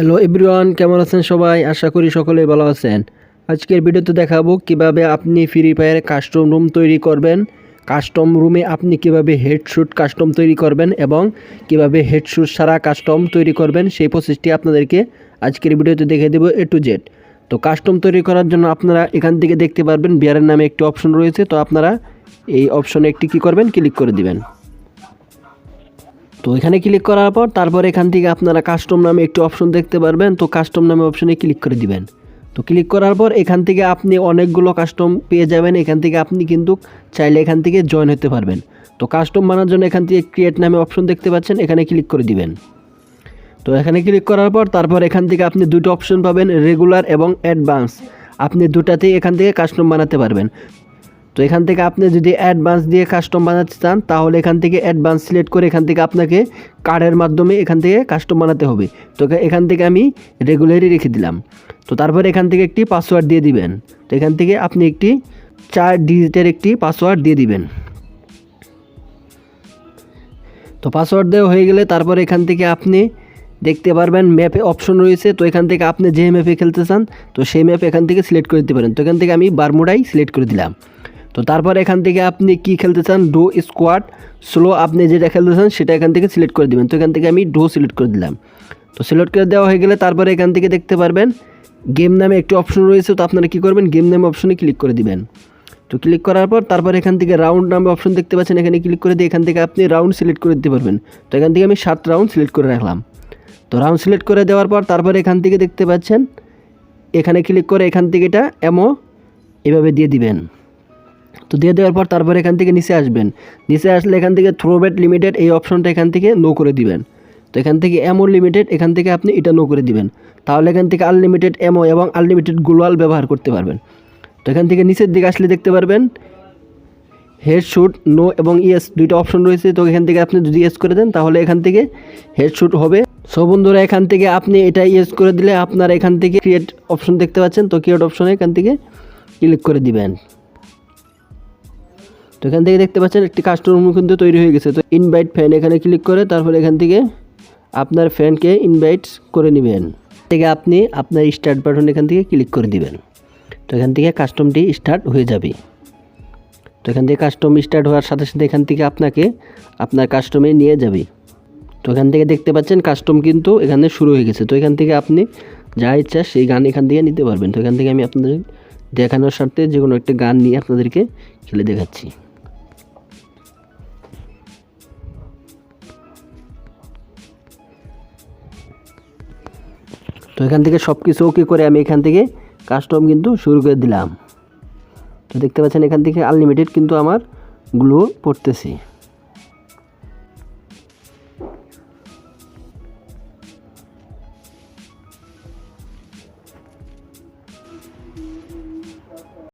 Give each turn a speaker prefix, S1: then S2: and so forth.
S1: Hello everyone, কেমন আছেন সবাই? আশা করি সকলেই ভালো আছেন। আজকের ভিডিওতে দেখাবো কিভাবে আপনি ফ্রি ফায়ারে কাস্টম রুম তৈরি করবেন, কাস্টম রুমে আপনি কিভাবে হেডশুট কাস্টম তৈরি করবেন এবং কিভাবে হেডশুট ছাড়া কাস্টম তৈরি করবেন সেই প্রসেসটি আপনাদেরকে আজকের ভিডিওতে দেখে দেবো A to Z। তো কাস্টম তৈরি করার জন্য আপনারা এখান থেকে দেখতে পারবেন বিয়ারের নামে একটি অপশন রয়েছে। তো আপনারা এই অপশনে একটি কী করবেন, ক্লিক করে দিবেন। তো এখানে ক্লিক করার পর তারপর এখান থেকে আপনারা কাস্টম নামে একটি অপশন দেখতে পারবেন। তো কাস্টম নামে অপশনে ক্লিক করে দিবেন। তো ক্লিক করার পর এখান থেকে আপনি অনেকগুলো কাস্টম পেয়ে যাবেন। এখান থেকে আপনি কিন্তু চাইলে এখান থেকে জয়েন হতে পারবেন। তো কাস্টম বানানোর জন্য এখান থেকে ক্রিয়েট নামে অপশন দেখতে পাচ্ছেন, এখানে ক্লিক করে দিবেন। তো এখানে ক্লিক করার পর তারপর এখান থেকে আপনি দুটো অপশন পাবেন, রেগুলার এবং অ্যাডভান্স। আপনি দুটাতেই এখান থেকে কাস্টম বানাতে পারবেন। তো এখান থেকে আপনি যদি অ্যাডভান্স দিয়ে কাস্টম বানাতে চান তাহলে এখান থেকে অ্যাডভান্স সিলেক্ট করে এখান থেকে আপনাকে কার্ডের মাধ্যমে এখান থেকে কাস্টম বানাতে হবে। তো এখান থেকে আমি রেগুলারই রেখে দিলাম। তো তারপর এখান থেকে একটি পাসওয়ার্ড দিয়ে দিবেন। তো এখান থেকে আপনি একটি 4 ডিজিটের একটি পাসওয়ার্ড দিয়ে দিবেন। তো পাসওয়ার্ড দেওয়া হয়ে গেলে তারপর এখান থেকে আপনি দেখতে পারবেন ম্যাপে অপশন রয়েছে। তো এখান থেকে আপনি যে ম্যাপে খেলতে চান তো সেই ম্যাপ এখান থেকে সিলেক্ট করে দিতে পারেন। তো এখান থেকে আমি বারমুডাই সিলেক্ট করে দিলাম। তো তারপর এখান থেকে আপনি কি খেলতে চান, ডো, স্কোয়াড, স্লো, আপনি যেটা খেলতে চান সেটা এখান থেকে সিলেক্ট করে দেবেন। তো এখান থেকে আমি ডো সিলেক্ট করে দিলাম। তো সিলেক্ট করে দেওয়া হয়ে গেলে তারপরে এখান থেকে দেখতে পারবেন গেম নামে একটি অপশন রয়েছে। তো আপনারা কী করবেন, গেম নামে অপশনে ক্লিক করে দিবেন। তো ক্লিক করার পর তারপর এখান থেকে রাউন্ড নামে অপশন দেখতে পাচ্ছেন, এখানে ক্লিক করে দিয়ে এখান থেকে আপনি রাউন্ড সিলেক্ট করে দিতে পারবেন। তো এখান থেকে আমি 7 রাউন্ড সিলেক্ট করে রাখলাম। তো রাউন্ড সিলেক্ট করে দেওয়ার পর তারপর এখান থেকে দেখতে পাচ্ছেন এখানে ক্লিক করে এখান থেকে এটা এভাবে দিয়ে দিবেন। তো দিয়ে দেওয়ার পর তারপর এখান থেকে নিচে আসবেন। নিচে আসলে এখান থেকে থ্রোবেট লিমিটেড এই অপশনটা এখান থেকে নো করে দিবেন। তো এখান থেকে এমও লিমিটেড এখান থেকে আপনি এটা নো করে দিবেন। তাহলে এখান থেকে আনলিমিটেড এমও এবং আনলিমিটেড গ্লোয়াল ব্যবহার করতে পারবেন। তো এখান থেকে নিচের দিকে আসলে দেখতে পারবেন হেডশুট, নো এবং ইয়েস দুইটা অপশন রয়েছে। তো এখান থেকে আপনি যদি ইয়েস করে দেন তাহলে এখান থেকে হেডশুট হবে। সো বন্ধুরা, এখান থেকে আপনি এটা ইয়েস করে দিলে আপনার এখান থেকে ক্রিয়েট অপশন দেখতে পাচ্ছেন। তো ক্রিয়েট অপশনে এখান থেকে ক্লিক করে দিবেন। তো এখান থেকে দেখতে পাচ্ছেন একটি কাস্টম রুম কিন্তু তৈরি হয়ে গেছে। তো ইনভাইট ফ্যান এখানে ক্লিক করে তারপরে এখান থেকে আপনার ফ্যানকে ইনভাইট করে নেবেন। থেকে আপনি আপনার স্টার্ট বাটন এখান থেকে ক্লিক করে দিবেন। তো এখান থেকে কাস্টমটি স্টার্ট হয়ে যাবে। তো এখান থেকে কাস্টম স্টার্ট হওয়ার সাথে সাথে এখান থেকে আপনাকে আপনার কাস্টমে নিয়ে যাবে। তো এখান থেকে দেখতে পাচ্ছেন কাস্টম কিন্তু এখানে শুরু হয়ে গেছে। তো এখান থেকে আপনি যা ইচ্ছা সেই গান এখান থেকে নিতে পারবেন। তো এখান থেকে আমি আপনাদের দেখানোর স্বার্থে যে কোনো একটা গান নিয়ে আপনাদেরকে খেলে দেখাচ্ছি। তো এখান থেকে সব কিছু ওকে করে আমি এখান থেকে কাস্টম কিন্তু শুরু করে দিলাম। তো দেখতে পাচ্ছেন এখান থেকে আনলিমিটেড কিন্তু আমার গ্লো পড়তেছে।